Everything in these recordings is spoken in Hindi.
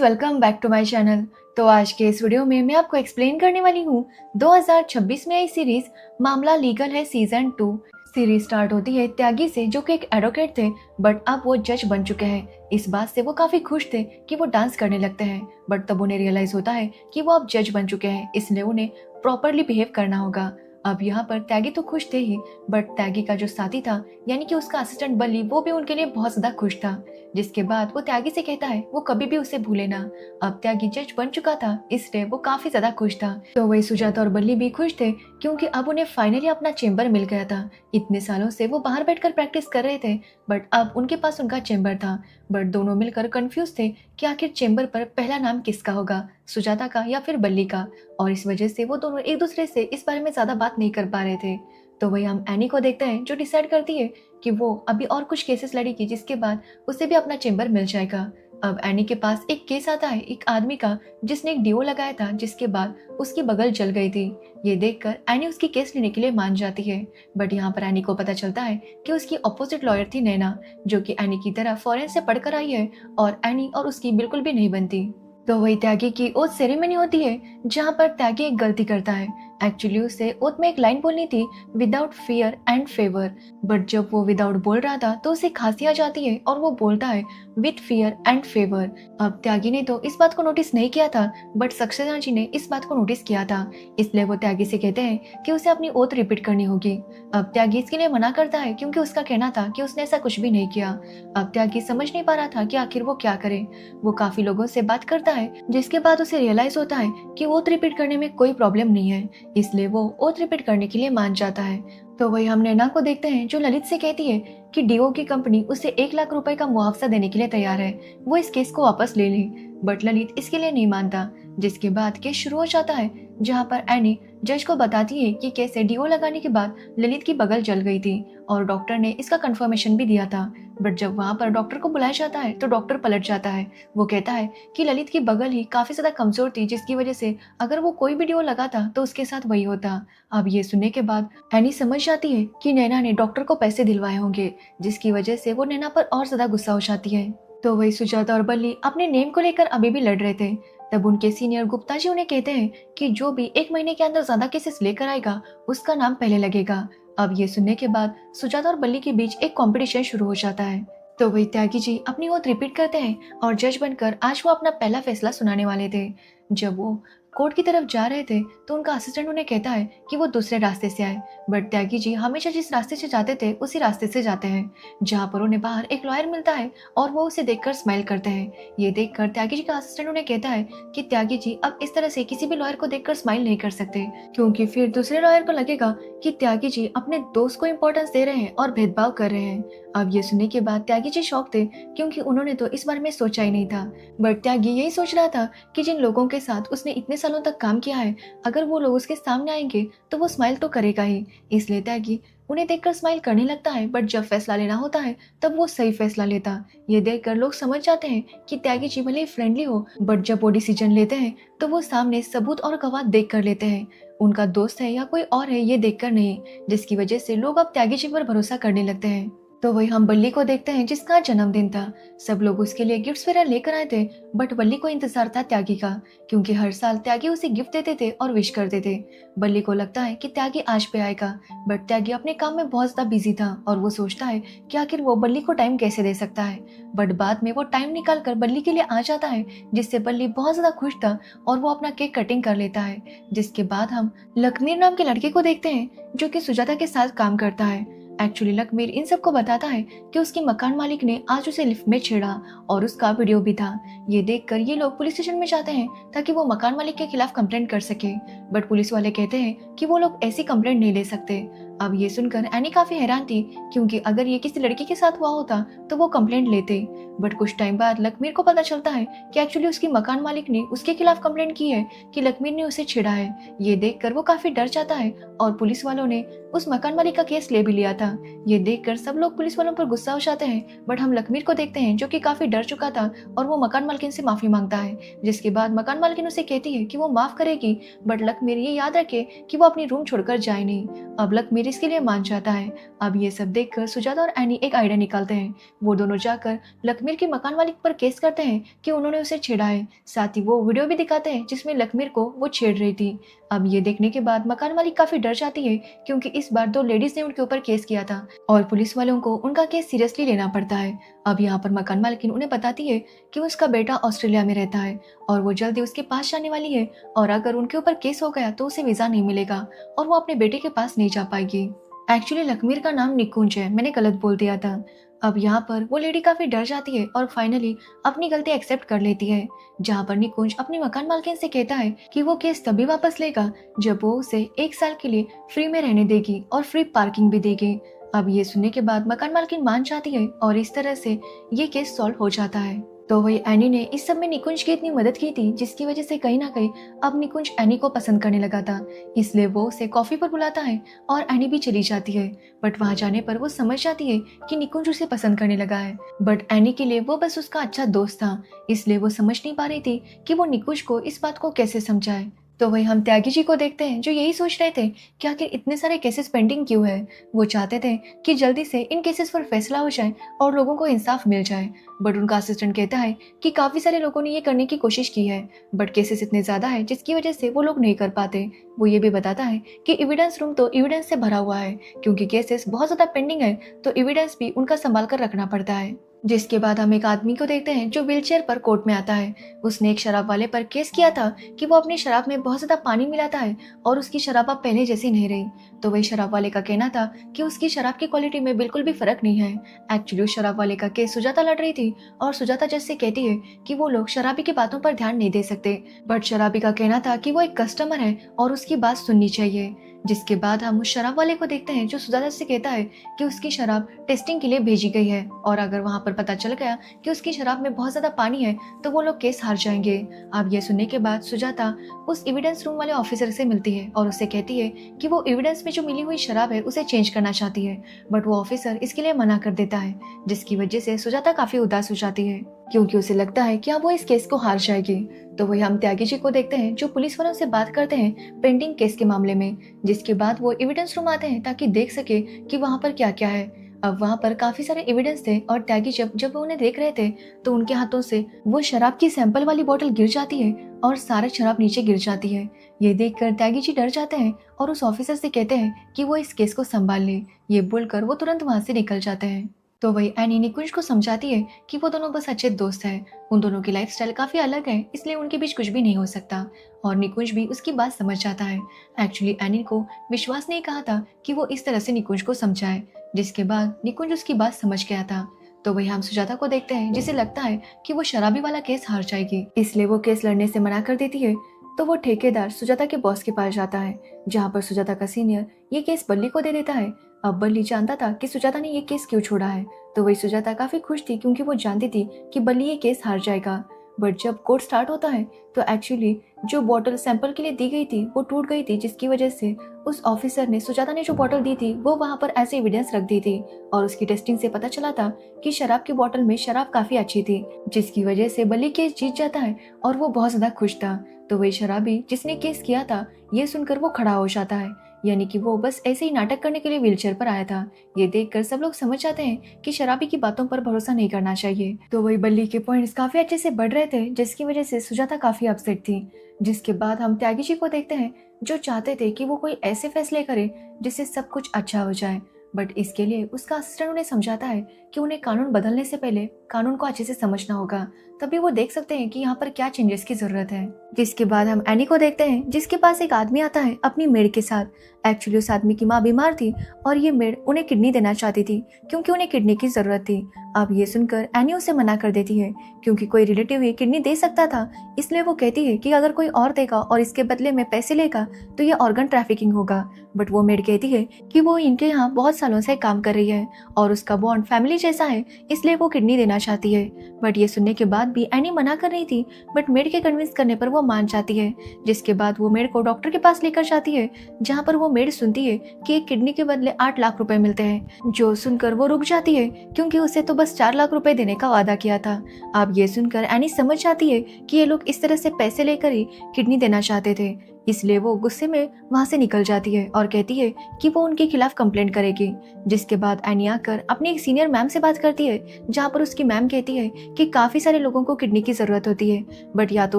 Welcome back to my channel. तो आज के इस वीडियो में मैं आपको एक्सप्लेन करने वाली हूँ 2026 में आई सीरीज मामला लीगल है सीजन 2। सीरीज स्टार्ट होती है त्यागी से, जो कि एक एडवोकेट थे बट अब वो जज बन चुके हैं। इस बात से वो काफी खुश थे कि वो डांस करने लगते हैं, बट तब उन्हें रियलाइज होता है कि वो अब जज बन चुके हैं, इसलिए उन्हें प्रॉपरली बिहेव करना होगा। अब यहाँ पर त्यागी तो खुश थे ही, बट त्यागी का जो साथी था यानी कि उसका असिस्टेंट बल्ली, वो भी उनके लिए बहुत ज्यादा खुश था। जिसके बाद वो त्यागी से कहता है वो कभी भी उसे भूले ना। अब त्यागी जज बन चुका था, इसलिए वो काफी ज्यादा खुश था। तो वही सुजाता और बल्ली भी खुश थे क्योंकि अब उन्हें फाइनली अपना चेम्बर मिल गया था। इतने सालों से वो बाहर बैठकर प्रैक्टिस कर रहे थे, बट अब उनके पास उनका चेम्बर था। बट दोनों मिलकर कंफ्यूज थे कि आखिर चेम्बर पर पहला नाम किसका होगा, सुजाता का या फिर बल्ली का। और इस वजह से वो दोनों एक दूसरे से इस बारे में ज्यादा बात नहीं कर पा रहे थे। तो वही हम एनी को देखते हैं, जो डिसाइड करती है कि वो अभी और कुछ केसेस लड़ेगी, जिसके बाद उसे भी अपना चेम्बर मिल जाएगा। अब एनी के पास एक केस आता है एक आदमी का, जिसने एक डीओ लगाया था, जिसके बाद उसकी बगल जल गई थी। ये देखकर एनी उसकी केस लेने के लिए मान जाती है। बट यहाँ पर एनी को पता चलता है कि उसकी अपोजिट लॉयर थी नैना, जो कि एनी की तरह फॉरेन से पढ़कर आई है और एनी और उसकी बिल्कुल भी नहीं बनती। तो वही त्यागी की ओथ सेरेमनी होती है, जहाँ पर त्यागी एक गलती करता है। एक्चुअली उसे ओथ में एक लाइन बोलनी थी, without fear and favour, but जब वो विदाउट बोल रहा था तो उसे खांसी आ जाती है और वो बोलता है विथ फियर एंड फेवर। अब त्यागी ने तो इस बात को नोटिस नहीं किया था, बट सक्सेना जी ने इस बात को नोटिस किया था, इसलिए वो त्यागी से कहते हैं कि उसे अपनी ओथ रिपीट करनी होगी। अब त्यागी इसके लिए मना करता है क्योंकि उसका कहना था कि उसने ऐसा कुछ भी नहीं किया। अब त्यागी समझ नहीं पा रहा था कि आखिर वो क्या करे। वो काफी लोगों से बात करता है, जिसके बाद उसे रियलाइज होता है कि ओथ रिपीट करने में कोई प्रॉब्लम नहीं है, इसलिए वो ओथ रिपीट करने के लिए मान जाता है। तो वही हम नैना को देखते हैं, जो ललित से कहती है कि डीओ की कंपनी उसे 1 लाख रुपए का मुआवजा देने के लिए तैयार है, वो इस केस को वापस ले ले। बट ललित इसके लिए नहीं मानता। जिसके बाद केस शुरू हो जाता है, जहाँ पर एनी जज को बताती है कि कैसे डीओ लगाने के बाद ललित की बगल जल गई थी और डॉक्टर ने इसका कंफर्मेशन भी दिया था। बट जब वहाँ पर डॉक्टर को बुलाया जाता है तो डॉक्टर पलट जाता है। वो कहता है कि ललित की बगल ही काफी ज्यादा कमजोर थी, जिसकी वजह से अगर वो कोई भी डीओ लगाता तो उसके साथ वही होता। अब ये सुनने के बाद एनी समझ जाती है कि नैना ने डॉक्टर को पैसे दिलवाए होंगे, जिसकी वजह से वो नैना पर और ज्यादा गुस्सा हो जाती है। तो वही सुजाता और बल्ली अपने नेम को लेकर अभी भी लड़ रहे थे। तब उनके सीनियर गुप्ता जी उन्हें कहते हैं कि जो भी 1 महीने के अंदर ज्यादा केसेस लेकर आएगा, उसका नाम पहले लगेगा। अब ये सुनने के बाद सुजाता और बल्ली के बीच एक कंपटीशन शुरू हो जाता है। तो वही त्यागी जी अपनी ओथ रिपीट करते हैं और जज बनकर आज वो अपना पहला फैसला सुनाने वाले थे। जब वो कोर्ट की तरफ जा रहे थे तो उनका असिस्टेंट उन्हें कहता है कि वो दूसरे रास्ते से आए, बट त्यागी जी हमेशा जिस रास्ते से जाते थे उसी रास्ते से जाते हैं, जहाँ पर उन्हें बाहर एक लॉयर मिलता है और वो उसे देखकर स्माइल करते हैं। ये देखकर त्यागी जी का असिस्टेंट उन्हें कहता है कि त्यागी जी अब इस तरह से किसी भी लॉयर को देखकर स्माइल नहीं कर सकते, क्योंकि फिर दूसरे लॉयर को लगेगा कि त्यागी जी अपने दोस्त को इम्पोर्टेंस दे रहे हैं और भेदभाव कर रहे हैं। अब ये सुनने के बाद त्यागी जी शॉक थे, क्योंकि उन्होंने तो इस बारे में सोचा ही नहीं था। बट त्यागी यही सोच रहा था कि जिन लोगों के साथ उसने इतने सालों तक काम किया है, अगर वो लोग उसके सामने आएंगे तो वो स्माइल तो करेगा ही, इसलिए त्यागी उन्हें देखकर स्माइल करने लगता है। बट जब फैसला लेना होता है तब वो सही फैसला लेता। ये देखकर लोग समझ जाते हैं कि त्यागी जी भले ही फ्रेंडली हो, बट जब वो डिसीजन लेते हैं तो वो सामने सबूत और गवाह देख कर लेते हैं, उनका दोस्त है या कोई और है ये देखकर नहीं, जिसकी वजह से लोग अब त्यागी जी पर भरोसा करने लगते हैं। तो वही हम बल्ली को देखते हैं, जिसका जन्मदिन था। सब लोग उसके लिए गिफ्ट्स वगैरह लेकर आए थे, बट बल्ली को इंतजार था त्यागी का, क्योंकि हर साल त्यागी उसे गिफ्ट देते थे और विश करते थे। बल्ली को लगता है कि त्यागी आज पे आएगा, बट त्यागी अपने काम में बहुत ज्यादा बिजी था और वो सोचता है कि आखिर वो बल्ली को टाइम कैसे दे सकता है। बट बाद में वो टाइम निकाल कर बल्ली के लिए आ जाता है, जिससे बल्ली बहुत ज्यादा खुश था और वो अपना केक कटिंग कर लेता है। जिसके बाद हम लखमीर नाम के लड़के को देखते हैं, जो कि सुजाता के साथ काम करता है। एक्चुअली लखमीर इन सबको बताता है कि उसके मकान मालिक ने आज उसे लिफ्ट में छेड़ा और उसका वीडियो भी था। ये देखकर ये लोग पुलिस स्टेशन में जाते हैं ताकि वो मकान मालिक के खिलाफ कंप्लेंट कर सके, बट पुलिस वाले कहते हैं कि वो लोग ऐसी कंप्लेंट नहीं ले सकते। अब ये सुनकर एनी काफी हैरान थी, क्योंकि अगर ये किसी लड़की के साथ हुआ होता तो वो कंप्लेंट लेते। बट कुछ टाइम बाद लखमीर को पता चलता है कि एक्चुअली उसकी मकान मालिक ने उसके खिलाफ कंप्लेंट की है कि लखमीर ने उसे छेड़ा है। ये देखकर वो काफी डर जाता है और पुलिस वालों ने उस मकान मालिक का केस ले भी लिया था। ये देखकर सब लोग पुलिस वालों पर गुस्सा हो जाते हैं, बट हम लखमीर को देखते हैं, जो कि काफी डर चुका था और वो मकान मालकिन से माफी मांगता है। जिसके बाद मकान मालकिन उसे कहती है कि वो माफ करेगी, बट लखमीर ये याद रखे कि वो अपनी रूम छोड़कर जाए नहीं। अब लखमीर इसके लिए मान जाता है। अब ये सब देखकर सुजाता और एनी एक आइडिया निकालते हैं। वो दोनों जाकर लखमीर की मकान मालिक पर केस करते हैं कि उन्होंने उसे छेड़ा है। साथ ही वो वीडियो भी दिखाते हैं जिसमें लखमीर को वो छेड़ रही थी। अब ये देखने के बाद मकान मालिक काफी डर जाती है, क्योंकि इस बार 2 लेडीज ने उनके ऊपर केस किया था और पुलिस वालों को उनका केस सीरियसली लेना पड़ता है। अब यहाँ पर मकान मालिकिन उन्हें बताती है कि उसका बेटा ऑस्ट्रेलिया में रहता है और वो जल्दी उसके पास जाने वाली है, और अगर उनके ऊपर केस हो गया तो उसे वीजा नहीं मिलेगा और वो अपने बेटे के पास नहीं जा पाएगी। एक्चुअली लखमीर का नाम निकुंज है, मैंने गलत बोल दिया था। अब यहाँ पर वो लेडी काफी डर जाती है और फाइनली अपनी गलती एक्सेप्ट कर लेती है, जहाँ पर निकुंज अपनी मकान मालकिन से कहता है कि वो केस तभी वापस लेगा जब वो उसे 1 साल के लिए फ्री में रहने देगी और फ्री पार्किंग भी देगी। अब ये सुनने के बाद मकान मालकिन मान जाती है और इस तरह से ये केस सॉल्व हो जाता है। तो वही एनी ने इस सब में निकुंज की इतनी मदद की थी, जिसकी वजह से कहीं ना कहीं अब निकुंज एनी को पसंद करने लगा था। इसलिए वो उसे कॉफी पर बुलाता है और एनी भी चली जाती है। बट वहां जाने पर वो समझ जाती है कि निकुंज उसे पसंद करने लगा है, बट एनी के लिए वो बस उसका अच्छा दोस्त था। इसलिए वो समझ नहीं पा रही थी कि वो निकुंज को इस बात को कैसे समझाए। तो वही हम त्यागी जी को देखते हैं, जो यही सोच रहे थे कि आखिर इतने सारे केसेस पेंडिंग क्यों है। वो चाहते थे कि जल्दी से इन केसेस पर फैसला हो जाए और लोगों को इंसाफ मिल जाए। बट उनका असिस्टेंट कहता है कि काफी सारे लोगों ने ये करने की कोशिश की है, बट केसेस इतने ज्यादा है जिसकी वजह से वो लोग नहीं कर पाते। वो ये भी बताता है कि एविडेंस रूम तो एविडेंस से भरा हुआ है, क्योंकि केसेस बहुत ज्यादा पेंडिंग है तो एविडेंस भी उनका संभाल कर रखना पड़ता है। जिसके बाद हम एक आदमी को देखते हैं जो व्हीलचेयर पर कोर्ट में आता है। उसने एक शराब वाले पर केस किया था कि वो अपनी शराब में बहुत ज्यादा पानी मिलाता है और उसकी शराब अब पहले जैसी नहीं रही। तो वही शराब वाले का कहना था कि उसकी शराब की क्वालिटी में बिल्कुल भी फर्क नहीं है। एक्चुअली उस शराब वाले का केस सुजाता लड़ रही थी और सुजाता जज से कहती है कि वो लोग शराबी की बातों पर ध्यान नहीं दे सकते, बट शराबी का कहना था कि वो एक कस्टमर है और उसकी बात सुननी चाहिए। जिसके बाद हम उस शराब वाले को देखते हैं जो सुजाता से कहता है कि उसकी शराब टेस्टिंग के लिए भेजी गई है और अगर वहां पर पता चल गया कि उसकी शराब में बहुत ज्यादा पानी है तो वो लोग केस हार जाएंगे। अब ये सुनने के बाद सुजाता उस एविडेंस रूम वाले ऑफिसर से मिलती है और उससे कहती है कि वो एविडेंस में जो मिली हुई शराब है उसे चेंज करना चाहती है, बट वो ऑफिसर इसके लिए मना कर देता है, जिसकी वजह से सुजाता काफी उदास हो जाती है, क्योंकि उसे लगता है कि अब वो इस केस को हार जाएगी। तो वही हम त्यागी जी को देखते हैं जो पुलिस वालों से बात करते हैं पेंडिंग केस के मामले में। जिसके बाद वो एविडेंस रूम आते हैं ताकि देख सके कि वहाँ पर क्या क्या है। अब वहाँ पर काफी सारे एविडेंस थे और त्यागी जब वो उन्हें देख रहे थे तो उनके हाथों से वो शराब की सैंपल वाली बोतल गिर जाती है और सारा शराब नीचे गिर जाती है। ये देखकर त्यागी जी डर जाते हैं और उस ऑफिसर से कहते हैं कि वो इस केस को संभाल ले। ये बोलकर वो तुरंत वहाँ से निकल जाते हैं। तो वही एनी निकुंज को समझाती है कि वो दोनों बस अच्छे दोस्त हैं, उन दोनों की लाइफस्टाइल काफी अलग है, इसलिए उनके बीच कुछ भी नहीं हो सकता। और निकुंज भी उसकी बात समझ जाता है। एक्चुअली एनी को विश्वास नहीं कहा था कि वो इस तरह से निकुंज को समझाए, जिसके बाद निकुंज उसकी बात समझ गया था। तो वही हम सुजाता को देखते हैं जिसे लगता है कि वो शराबी वाला केस हार जाएगी, इसलिए वो केस लड़ने से मना कर देती है। तो वो ठेकेदार सुजाता के बॉस के पास जाता है, जहाँ पर सुजाता का सीनियर ये केस बल्ली को दे देता है। अब बल्ली जानता था कि सुजाता ने ये केस क्यों छोड़ा है, तो वही सुजाता काफी खुश थी क्योंकि वो जानती थी कि बल्ली ये केस हार जाएगा। बट जब कोर्ट स्टार्ट होता है तो एक्चुअली जो बॉटल सैंपल के लिए दी गई थी वो टूट गई थी, जिसकी वजह से उस ऑफिसर ने सुजाता ने जो बॉटल दी थी वो वहां पर ऐसे एविडेंस रख दी थी और उसकी टेस्टिंग से पता चला था कि शराब की बॉटल में शराब काफी अच्छी थी, जिसकी वजह से बल्ली केस जीत जाता है और वो बहुत ज्यादा खुश था। तो वही शराबी जिसने केस किया था ये सुनकर वो खड़ा हो जाता है, यानी कि वो बस ऐसे ही नाटक करने के लिए व्हीलचेयर पर आया था। ये देखकर सब लोग समझ जाते हैं कि शराबी की बातों पर भरोसा नहीं करना चाहिए। तो वही बल्ली के पॉइंट्स काफी अच्छे से बढ़ रहे थे, जिसकी वजह से सुजाता काफी अपसेट थी। जिसके बाद हम त्यागी जी को देखते हैं जो चाहते थे कि वो कोई ऐसे फैसले करे जिससे सब कुछ अच्छा हो जाए, बट इसके लिए उसका असिस्टेंट उन्हें समझाता है कि उन्हें कानून बदलने से पहले कानून को अच्छे से समझना होगा, तभी वो देख सकते हैं कि यहाँ पर क्या चेंजेस की जरूरत है। जिसके बाद हम एनी को देखते हैं जिसके पास एक आदमी आता है अपनी मेड के साथ। एक्चुअली उस आदमी की माँ बीमार थी और ये मेड उन्हें किडनी देना चाहती थी क्योंकि उन्हें किडनी की जरूरत थी। अब ये सुनकर एनी उसे मना कर देती है क्योंकि कोई रिलेटिव ही किडनी दे सकता था, इसलिए वो कहती है कि अगर कोई और देगा और इसके बदले में पैसे लेगा तो ये ऑर्गन ट्रैफिकिंग होगा। बट वो मेड कहती है कि वो इनके यहाँ बहुत सालों से काम कर रही है और उसका बॉन्ड फैमिली जैसा है, इसलिए वो किडनी देना चाहती है। बट ये सुनने के बाद भी एनी मना कर रही थी, बट मेड के कन्विंस करने पर वो मान जाती है। जिसके बाद वो मेड को डॉक्टर के पास लेकर जाती है, जहाँ पर वो मेड सुनती है कि एक किडनी के बदले 8 लाख रुपए मिलते हैं। जो सुनकर वो रुक जाती है, क्योंकि उसे तो बस 4 लाख रुपए देने का वादा किया था। अब ये सुनकर एनी समझ जाती है कि ये लोग इस तरह से पैसे लेकर ही किडनी देना चाहते थे, इसलिए वो गुस्से में वहां से निकल जाती है और कहती है कि वो उनके खिलाफ कंप्लेंट करेगी। जिसके बाद एनी आकर अपनी एक सीनियर मैम से बात करती है, जहाँ पर उसकी मैम कहती है कि काफी सारे लोगों को किडनी की जरूरत होती है, बट या तो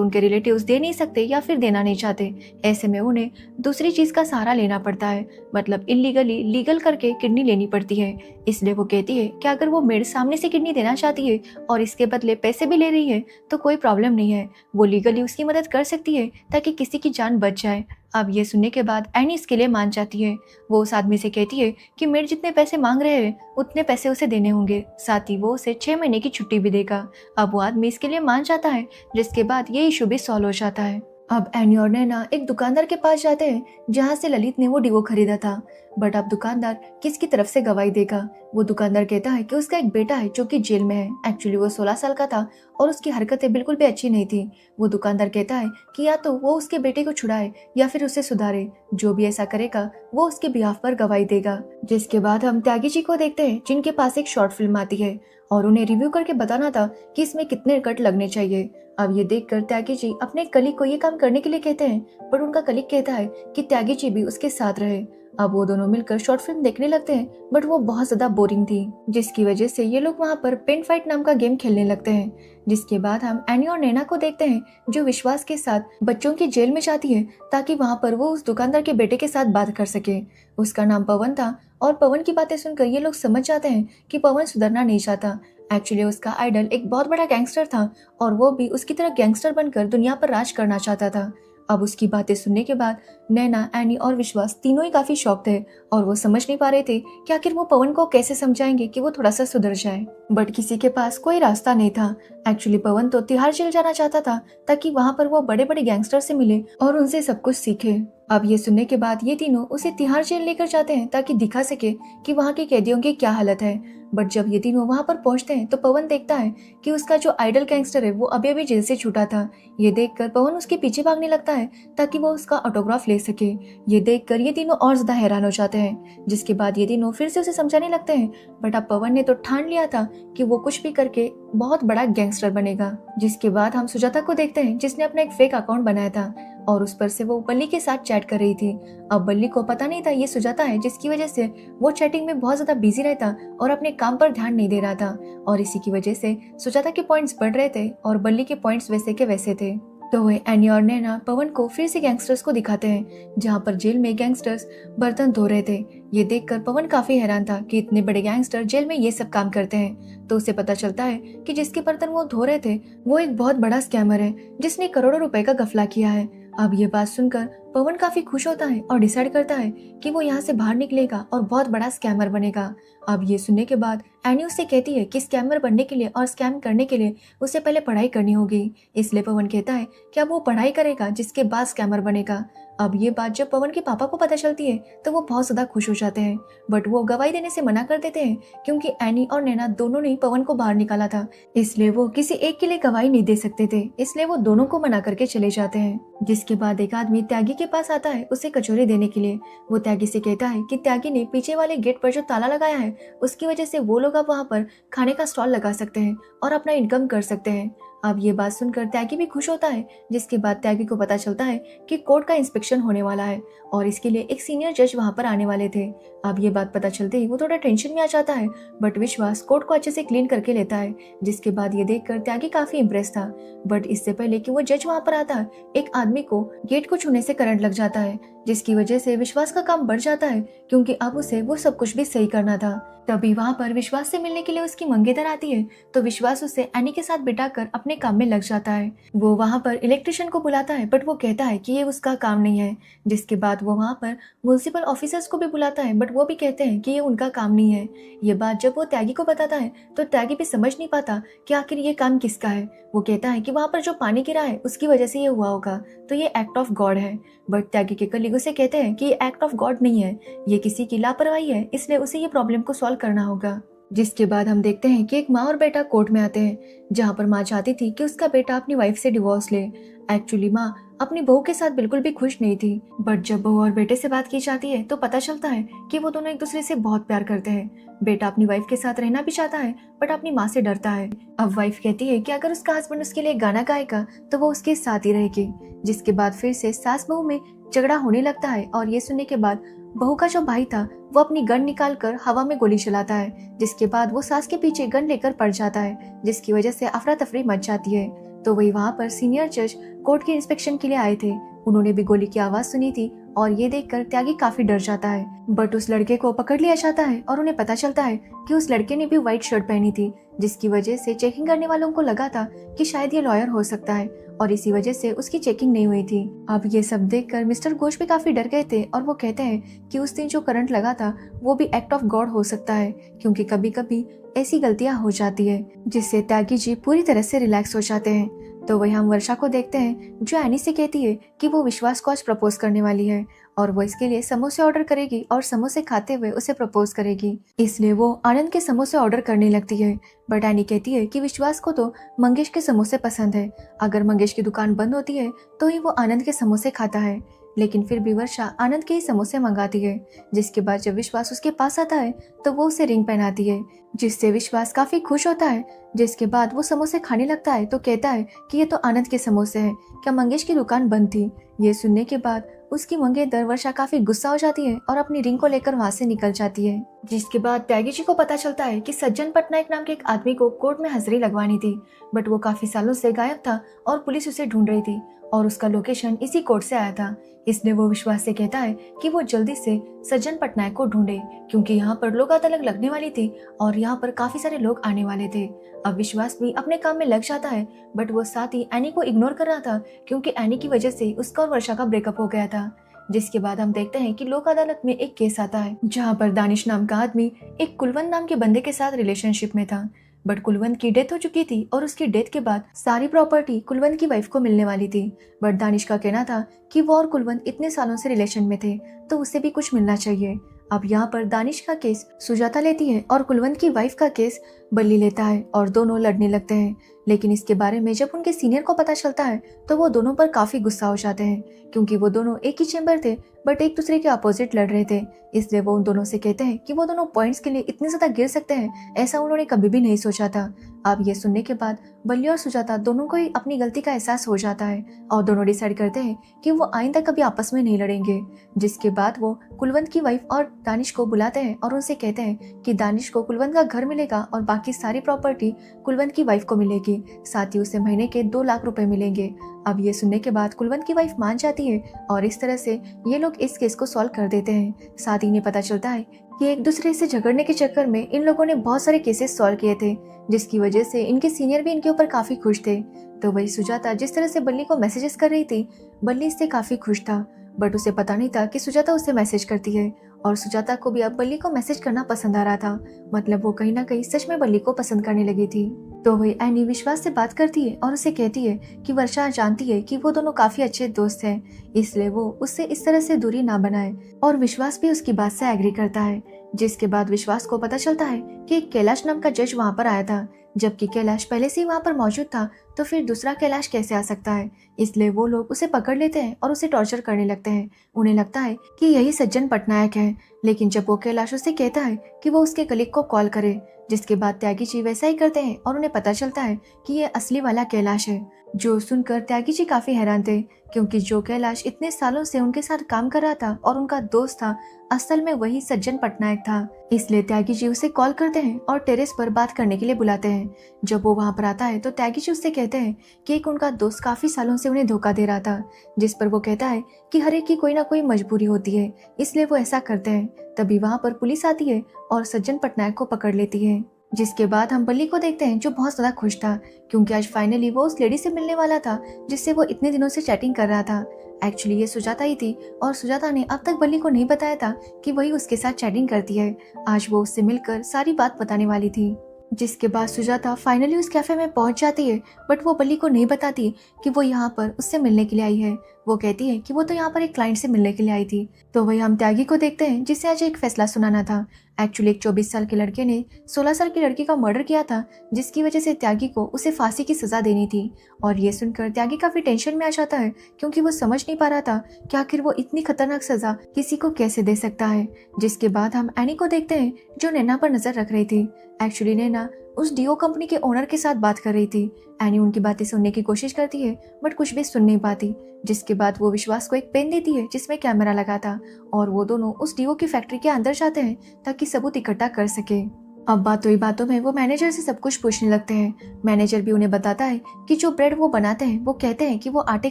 उनके रिलेटिव्स दे नहीं सकते या फिर देना नहीं चाहते। ऐसे में उन्हें दूसरी चीज का सहारा लेना पड़ता है, मतलब इलीगली लीगल करके किडनी लेनी पड़ती है। इसलिए वो कहती है कि अगर वो मेड सामने से किडनी देना चाहती है और इसके बदले पैसे भी ले रही है तो कोई प्रॉब्लम नहीं है, वो लीगली उसकी मदद कर सकती है ताकि किसी की जान बच जाए। अब ये सुनने के बाद एनी इसके लिए मान जाती है। वो उस आदमी से कहती है कि मेड जितने पैसे मांग रहे हैं उतने पैसे उसे देने होंगे, साथ ही वो उसे 6 महीने की छुट्टी भी देगा। अब वो आदमी इसके लिए मान जाता है, जिसके बाद ये इशू भी सॉल्व हो जाता है। अब एनी और नैना एक दुकानदार के पास जाते हैं, जहाँ से ललित ने वो डिवो खरीदा था। बट अब दुकानदार किसकी तरफ से गवाही देगा? वो दुकानदार कहता है कि उसका एक बेटा है जो कि जेल में है। एक्चुअली वो 16 साल का था और उसकी हरकतें बिल्कुल भी अच्छी नहीं थी। वो दुकानदार कहता है कि या तो वो उसके बेटे को छुड़ाए या फिर उसे सुधारे, जो भी ऐसा करेगा वो उसके बिहाफ पर गवाही देगा। जिसके बाद हम त्यागी जी को देखते हैं, जिनके पास एक शॉर्ट फिल्म आती है और उन्हें रिव्यू करके बताना था कि इसमें कितने कट लगने चाहिए। अब ये देखकर त्यागी जी अपने कलीग को ये काम करने के लिए कहते हैं, पर उनका कलीग कहता है कि त्यागी जी भी उसके साथ रहे। अब वो दोनों मिलकर शॉर्ट फिल्म देखने लगते हैं, बट वो बहुत ज्यादा बोरिंग थी, जिसकी वजह से ये लोग वहाँ पर पेन फाइट नाम का गेम खेलने लगते हैं। जिसके बाद हम एनी और नैना को देखते हैं, जो विश्वास के साथ बच्चों की जेल में जाती है ताकि वहाँ पर वो उस दुकानदार के बेटे के साथ बात कर सके। उसका नाम पवन था और पवन की बातें सुनकर ये लोग समझ जाते हैं कि पवन सुधरना नहीं चाहता। एक्चुअली उसका आइडल एक बहुत बड़ा गैंगस्टर था और वो भी उसकी तरह गैंगस्टर बनकर दुनिया पर राज करना चाहता था। अब उसकी बातें सुनने के बाद नैना, एनी और विश्वास तीनों ही काफी शॉक थे और वो समझ नहीं पा रहे थे कि आखिर वो पवन को कैसे समझाएंगे कि वो थोड़ा सा सुधर जाए। बट किसी के पास कोई रास्ता नहीं था। एक्चुअली पवन तो तिहाड़ जेल जाना चाहता था ताकि वहाँ पर वो बड़े बड़े गैंगस्टर से मिले और उनसे सब कुछ सीखे। अब ये सुनने के बाद ये तीनों उसे तिहाड़ जेल लेकर जाते हैं ताकि दिखा सके कि वहाँ के कैदियों की क्या हालत है। बट जब ये तीनों वहाँ पर पहुँचते हैं तो पवन देखता है कि उसका जो आइडल गैंगस्टर है वो अभी अभी जेल से छूटा था। ये देखकर पवन उसके पीछे भागने लगता है ताकि वो उसका ऑटोग्राफ ले सके। ये देखकर ये तीनों और ज्यादा हैरान हो जाते हैं। जिसके बाद ये तीनों फिर से उसे समझाने लगते हैं, बट अब पवन ने तो ठान लिया था कि वो कुछ भी करके बहुत बड़ा गैंगस्टर बनेगा। जिसके बाद हम सुजाता को देखते हैं, जिसने अपना एक फेक अकाउंट बनाया था और उस पर से वो बल्ली के साथ चैट कर रही थी। अब बल्ली को पता नहीं था ये सुजाता है, जिसकी वजह से वो चैटिंग में बहुत ज्यादा बिजी रहता और अपने काम पर ध्यान नहीं दे रहा था, और इसी की वजह से सुजाता के पॉइंट्स बढ़ रहे थे और बल्ली के पॉइंट्स वैसे के वैसे थे। तो वह एनी और नैना पवन को फिर से गैंगस्टर्स को दिखाते हैं, जहाँ पर जेल में गैंगस्टर्स बर्तन धो रहे थे। ये देखकर पवन काफी हैरान था कि इतने बड़े गैंगस्टर जेल में ये सब काम करते हैं। तो उसे पता चलता है कि जिसके बर्तन वो धो रहे थे वो एक बहुत बड़ा स्कैमर है, जिसने करोड़ों रुपए का घपला किया है। अब ये बात सुनकर पवन काफी खुश होता है और डिसाइड करता है कि वो यहाँ से बाहर निकलेगा और बहुत बड़ा स्कैमर बनेगा। अब ये सुनने के बाद एनी उससे कहती है कि स्कैमर बनने के लिए और स्कैम करने के लिए उसे पहले पढ़ाई करनी होगी। इसलिए पवन कहता है कि अब वो पढ़ाई करेगा, जिसके बाद स्कैमर बनेगा। अब ये बात जब पवन के पापा को पता चलती है तो वो बहुत ज्यादा खुश हो जाते हैं, बट वो गवाही देने से मना कर देते हैं, क्योंकि एनी और नैना दोनों ने पवन को बाहर निकाला था, इसलिए वो किसी एक के लिए गवाही नहीं दे सकते थे। इसलिए वो दोनों को मना करके चले जाते हैं। जिसके बाद एक आदमी त्यागी के पास आता है उसे कचौरी देने के लिए। वो त्यागी से कहता है कि त्यागी ने पीछे वाले गेट पर जो ताला लगाया है उसकी वजह से वो लोग अब वहाँ पर खाने का स्टॉल लगा सकते हैं और अपना इनकम कर सकते हैं। अब ये बात सुनकर त्यागी भी खुश होता है। जिसके बाद त्यागी को पता चलता है कि कोर्ट का इंस्पेक्शन होने वाला है और इसके लिए एक सीनियर जज वहां पर आने वाले थे। अब ये बात पता चलते ही वो थोड़ा टेंशन में आ जाता है, बट विश्वास कोर्ट को अच्छे से क्लीन करके लेता है। जिसके बाद ये देखकर त्यागी काफी इम्प्रेस था, बट इससे पहले कि वो जज वहां पर आता है, एक आदमी को गेट को छूने से करंट लग जाता है, जिसकी वजह से विश्वास का काम बढ़ जाता है, क्योंकि अब उसे वो सब कुछ भी सही करना था। तभी वहां पर विश्वास से मिलने के लिए उसकी मंगेतर आती है, तो विश्वास उसे एनी के साथ बिठाकर अपने काम में लग जाता है। वो वहां पर इलेक्ट्रिशियन को बुलाता है, बट वो कहता है कि ये उसका काम नहीं है। जिसके बाद वो वहां पर म्युनिसिपल ऑफिसर्स को भी बुलाता है, बट वो भी कहते हैं कि ये उनका काम नहीं है। ये बात जब वो त्यागी को बताता है तो त्यागी भी समझ नहीं पाता कि आखिर ये काम किसका है। वो कहता है कि वहां पर जो पानी गिरा है उसकी वजह से ये हुआ होगा, तो ये एक्ट ऑफ गॉड है। बट त्यागी के कलीग उसे कहते हैं कि ये एक्ट ऑफ गॉड नहीं है, ये किसी की लापरवाही है, इसलिए उसे ये प्रॉब्लम को सॉल्व करना होगा। जिसके बाद हम देखते हैं कि एक माँ और बेटा कोर्ट में आते हैं, जहाँ पर माँ चाहती थी कि उसका बेटा अपनी वाइफ से डिवोर्स ले। एक्चुअली माँ अपनी बहू के साथ बिल्कुल भी खुश नहीं थी, बट जब बहू और बेटे से बात की जाती है तो पता चलता है कि वो दोनों एक दूसरे से बहुत प्यार करते हैं। बेटा अपनी वाइफ के साथ रहना भी चाहता है, बट अपनी माँ से डरता है। अब वाइफ कहती है कि अगर उसका हस्बैंड उसके लिए गाना गाएगा तो वो उसके साथ ही रहेगी। जिसके बाद फिर से सास बहू में झगड़ा होने लगता है, और ये सुनने के बाद बहू का जो भाई था वो अपनी गन निकाल कर हवा में गोली चलाता है। जिसके बाद वो सास के पीछे गन लेकर पड़ जाता है, जिसकी वजह से अफरा तफरी मच जाती है। तो वही वहाँ पर सीनियर जज कोर्ट के इंस्पेक्शन के लिए आए थे। उन्होंने भी गोली की आवाज सुनी थी, और ये देखकर त्यागी काफी डर जाता है। बट उस लड़के को पकड़ लिया जाता है, और उन्हें पता चलता है कि उस लड़के ने भी व्हाइट शर्ट पहनी थी, जिसकी वजह से चेकिंग करने वालों को लगा था कि शायद ये लॉयर हो सकता है, और इसी वजह से उसकी चेकिंग नहीं हुई थी। अब ये सब देखकर मिस्टर घोष भी काफी डर गए थे, और वो कहते हैं कि उस दिन जो करंट लगा था वो भी एक्ट ऑफ गॉड हो सकता है, क्योंकि कभी कभी ऐसी गलतियां हो जाती है। जिससे त्यागी जी पूरी तरह से रिलैक्स हो जाते हैं। तो वही हम वर्षा को देखते हैं, जो एनी से कहती है कि वो विश्वास को आज प्रपोज करने वाली है, और वो इसके लिए समोसे ऑर्डर करेगी और समोसे खाते हुए उसे प्रपोज करेगी। इसलिए वो आनंद के समोसे ऑर्डर करने लगती है। बट एनी कहती है कि विश्वास को तो मंगेश के समोसे पसंद है, अगर मंगेश की दुकान बंद होती है तो ही वो आनंद के समोसे खाता है। लेकिन फिर भी वर्षा आनंद के ही समोसे मंगाती है। जिसके बाद जब विश्वास उसके पास आता है तो वो उसे रिंग पहनाती है, जिससे विश्वास काफी खुश होता है। जिसके बाद वो समोसे खाने लगता है तो कहता है कि ये तो आनंद के समोसे हैं, क्या मंगेश की दुकान बंद थी? ये सुनने के बाद उसकी मंगेतर वर्षा काफी गुस्सा हो जाती है और अपनी रिंग को लेकर वहां से निकल जाती है। जिसके बाद त्यागी जी को पता चलता है कि सज्जन पटनायक नाम के एक आदमी को कोर्ट में हाजिरी लगवानी थी, बट वो काफी सालों से गायब था और पुलिस उसे ढूंढ रही थी, और उसका लोकेशन इसी कोर्ट से आया था। इसलिए वो विश्वास से कहता है कि वो जल्दी से सज्जन पटनायक को ढूंढे, क्योंकि यहाँ पर लोक अदालत लगने वाली थी और यहाँ पर काफी सारे लोग आने वाले थे। अब विश्वास भी अपने काम में लग जाता है, बट वो साथ ही एनी को इग्नोर कर रहा था, क्योंकि एनी की वजह से उसका और वर्षा का ब्रेकअप हो गया था। जिसके बाद हम देखते हैं कि लोक अदालत में एक केस आता है, जहाँ पर दानिश नाम का आदमी एक कुलवंत नाम के बंदे के साथ रिलेशनशिप में था, बट कुलवंत की डेथ हो चुकी थी, और उसकी डेथ के बाद सारी प्रॉपर्टी कुलवंत की वाइफ को मिलने वाली थी। बट दानिश का कहना था कि वो और कुलवंत इतने सालों से रिलेशन में थे, तो उसे भी कुछ मिलना चाहिए। अब यहाँ पर दानिश का केस सुजाता लेती है और कुलवंत की वाइफ का केस बल्ली लेता है, और दोनों लड़ने लगते हैं। लेकिन इसके बारे में जब उनके सीनियर को पता चलता है तो वो दोनों पर काफी गुस्सा हो जाते हैं, क्योंकि वो दोनों एक ही चेंबर थे बट एक दूसरे के अपोजिट लड़ रहे थे। इसलिए वो उन दोनों से कहते हैं कि वो दोनों पॉइंट्स के लिए इतने ज्यादा गिर सकते हैं, ऐसा उन्होंने कभी भी नहीं सोचा था। अब ये सुनने के बाद बल्ली और सुजाता दोनों को ही अपनी गलती का एहसास हो जाता है, और दोनों डिसाइड करते हैं कि वो आइंदा कभी आपस में नहीं लड़ेंगे। जिसके बाद वो कुलवंत की वाइफ और दानिश को बुलाते हैं और उनसे कहते हैं कि दानिश को कुलवंत का घर मिलेगा और बाकी सारी प्रॉपर्टी कुलवंत की वाइफ को मिलेगी, साथ ही उसे महीने के 2 लाख रुपए मिलेंगे। अब ये सुनने के बाद कुलवंत की वाइफ मान जाती है, और इस तरह से ये लोग इस केस को सॉल्व कर देते हैं। साथ ही इन्हें पता चलता है कि एक दूसरे से झगड़ने के चक्कर में इन लोगों ने बहुत सारे केसेस सॉल्व किए थे, जिसकी वजह से इनके सीनियर भी इनके ऊपर काफी खुश थे। तो वही सुजाता जिस तरह से बल्ली को मैसेजेस कर रही थी, बल्ली इससे काफी खुश था, बट उसे पता नहीं था कि सुजाता उसे मैसेज करती है, और सुजाता को भी अब बल्ली को मैसेज करना पसंद आ रहा था। मतलब वो कहीं ना कहीं सच में बल्ली को पसंद करने लगी थी। तो वही एनी विश्वास से बात करती है और उसे कहती है कि वर्षा जानती है कि वो दोनों काफी अच्छे दोस्त हैं, इसलिए वो उससे इस तरह से दूरी ना बनाए, और विश्वास भी उसकी बात से एग्री करता है। जिसके बाद विश्वास को पता चलता है कि एक कैलाश नाम का जज वहाँ पर आया था, जबकि कैलाश पहले से ही वहाँ पर मौजूद था, तो फिर दूसरा कैलाश कैसे आ सकता है। इसलिए वो लोग उसे पकड़ लेते हैं और उसे टॉर्चर करने लगते हैं। उन्हें लगता है कि यही सज्जन पटनायक है, लेकिन जब वो कैलाश उसे कहता है कि वो उसके कलीग को कॉल करे, जिसके बाद त्यागी जी वैसा ही करते हैं, और उन्हें पता चलता है कि ये असली वाला कैलाश है। जो सुनकर त्यागी जी काफी हैरान थे, क्योंकि जो कैलाश इतने सालों से उनके साथ काम कर रहा था और उनका दोस्त था, असल में वही सज्जन पटनायक था। इसलिए त्यागी जी उसे कॉल करते हैं और टेरेस पर बात करने के लिए बुलाते हैं। जब वो वहाँ पर आता है तो त्यागी जी उससे कहते हैं कि एक उनका दोस्त काफी सालों से उन्हें धोखा दे रहा था, जिस पर वो कहता है कि हर एक की कोई ना कोई मजबूरी होती है, इसलिए वो ऐसा करते हैं। तभी वहाँ पर पुलिस आती है और सज्जन पटनायक को पकड़ लेती है। जिसके बाद हम बल्ली को देखते हैं, जो बहुत ज्यादा खुश था, क्योंकि आज फाइनली वो उस लेडी से मिलने वाला था जिससे वो इतने दिनों से चैटिंग कर रहा था। एक्चुअली ये सुजाता ही थी, और सुजाता ने अब तक बल्ली को नहीं बताया था कि वही उसके साथ चैटिंग करती है। आज वो उससे मिलकर सारी बात बताने वाली थी। जिसके बाद सुजाता फाइनली उस कैफे में पहुंच जाती है, बट वो बल्ली को नहीं बताती कि वो यहाँ पर उससे मिलने के लिए आई है। वो कहती है कि वो तो यहाँ पर एक क्लाइंट से मिलने के लिए आई थी। तो वही हम त्यागी को देखते हैं जिसे आज एक फैसला सुनाना था। एक्चुअली एक 24 साल के लड़के ने 16 साल की लड़की का मर्डर किया था, जिसकी वजह से त्यागी को उसे फांसी की सजा देनी थी। और ये सुनकर त्यागी काफी टेंशन में आ जाता है, क्योंकि वो समझ नहीं पा रहा था कि आखिर वो इतनी खतरनाक सजा किसी को कैसे दे सकता है। जिसके बाद हम एनी को देखते हैं जो नैना पर नजर रख रही थी। एक्चुअली नैना उस डीओ कंपनी के ओनर के साथ बात कर रही थी। एनी उनकी बातें सुनने की कोशिश करती है बट कुछ भी सुन नहीं पाती। जिसके बाद वो विश्वास को एक पेन देती है जिसमें कैमरा लगा था, और वो दोनों उस डीओ की फैक्ट्री के अंदर जाते हैं ताकि सबूत इकट्ठा कर सके। अब बातों ही बातों में वो मैनेजर से सब कुछ पूछने लगते हैं। मैनेजर भी उन्हें बताता है कि जो ब्रेड वो बनाते हैं वो कहते हैं कि वो आटे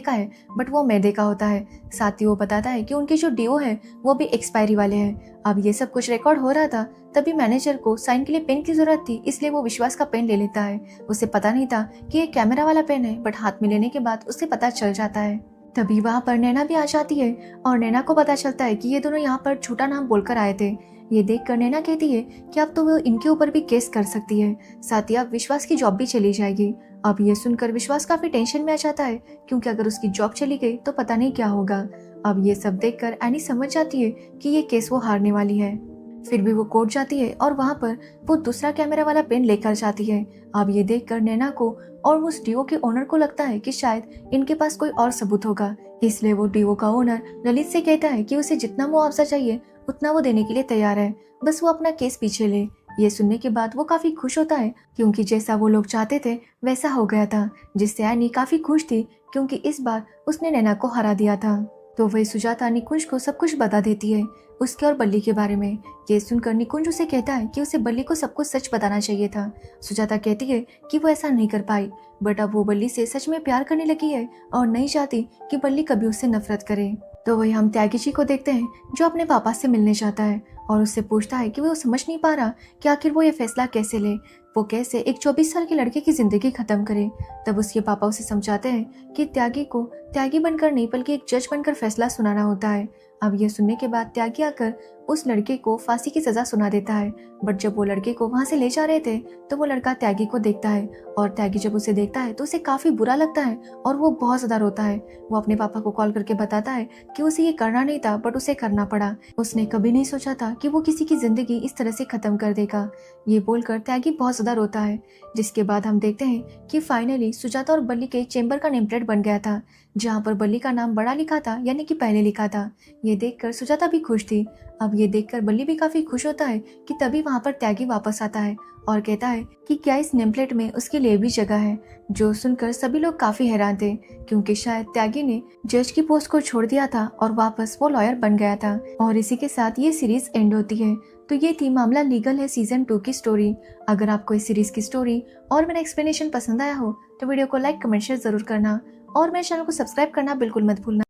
का है बट वो मैदे का होता है। साथ ही वो बताता है कि उनके जो डीओ है वो भी एक्सपायरी वाले हैं। अब ये सब कुछ रिकॉर्ड हो रहा था, तभी मैनेजर को साइन के लिए पेन की जरूरत थी, इसलिए वो विश्वास का पेन ले लेता है। उसे पता नहीं था कि ये कैमरा वाला पेन है, बट हाथ में लेने के बाद उसे पता चल जाता है। तभी वहाँ पर नैना भी आ जाती है और नैना को पता चलता है कि ये दोनों यहाँ पर झूठा नाम बोलकर आए थे। ये देखकर नैना कहती है कि अब तो वो इनके ऊपर भी केस कर सकती है, साथ ही अब विश्वास की जॉब भी चली जाएगी। अब ये सुनकर विश्वास काफी टेंशन में आ जाता है, क्योंकि अगर उसकी जॉब चली गई तो पता नहीं क्या होगा। अब ये सब देखकर एनी समझ जाती है कि ये केस वो हारने वाली है। फिर भी वो कोर्ट जाती है और वहाँ पर वो दूसरा कैमरा वाला पेन लेकर जाती है। अब ये देखकर नैना को और उस डीओ के ओनर को लगता है कि शायद इनके पास कोई और सबूत होगा, इसलिए वो डीओ का ओनर ललित से कहता है कि उसे जितना मुआवजा चाहिए उतना वो देने के लिए तैयार है, बस वो अपना केस पीछे ले। ये सुनने के बाद वो काफी खुश होता है, क्योंकि जैसा वो लोग चाहते थे वैसा हो गया था, जिससे एनी काफी खुश थी, क्योंकि इस बार उसने नैना को हरा दिया था। तो वही सुजाता निकुंज को सब कुछ बता देती है उसके और बल्ली के बारे में। ये सुनकर निकुंज उसे कहता है कि उसे बल्ली को सब कुछ सच बताना चाहिए था। सुजाता कहती है कि वो ऐसा नहीं कर पाई, बट अब वो बल्ली से सच में प्यार करने लगी है और नहीं चाहती कि बल्ली कभी उससे नफरत करे। तो वही हम त्यागी जी को देखते हैं जो अपने पापा से मिलने जाता है और उससे पूछता है कि वो समझ नहीं पा रहा कि आखिर वो ये फैसला कैसे ले, वो कैसे एक 24 साल के लड़के की जिंदगी खत्म करे। तब उसके पापा उसे समझाते हैं कि त्यागी को त्यागी बनकर नहीं बल्कि एक जज बनकर फैसला सुनाना होता है। अब ये सुनने के बाद त्यागी आकर उस लड़के को फांसी की सजा सुना देता है, बट जब वो लड़के को वहां से ले जा रहे थे तो वो लड़का त्यागी को देखता है, और त्यागी जब उसे देखता है तो उसे काफी बुरा लगता है और वो बहुत ज्यादा रोता है। वो अपने पापा को कॉल करके बताता है कि उसे ये करना नहीं था बट उसे करना पड़ा, उसने कभी नहीं सोचा था कि वो किसी की जिंदगी इस तरह से खत्म कर देगा। ये बोलकर त्यागी बहुत ज्यादा रोता है। जिसके बाद हम देखते हैं कि फाइनली सुजाता और बल्ली के चेंबर का नेम प्लेट बन गया था, जहाँ पर बल्ली का नाम बड़ा लिखा था, यानी कि पहले लिखा था। ये देखकर सुजाता भी खुश थी। अब ये देखकर बल्ली भी काफी खुश होता है कि तभी वहाँ पर त्यागी वापस आता है और कहता है कि क्या इस नेम प्लेट में उसके लिए भी जगह है। जो सुनकर सभी लोग काफी हैरान थे, क्योंकि शायद त्यागी ने जज की पोस्ट को छोड़ दिया था और वापस वो लॉयर बन गया था। और इसी के साथ ये सीरीज एंड होती है। तो ये थी मामला लीगल है सीजन 2 की स्टोरी। अगर आपको इस सीरीज की स्टोरी और मेरा एक्सप्लेनेशन पसंद आया हो तो वीडियो को लाइक कमेंट शेयर जरूर करना, और मेरे चैनल को सब्सक्राइब करना बिल्कुल मत भूलना।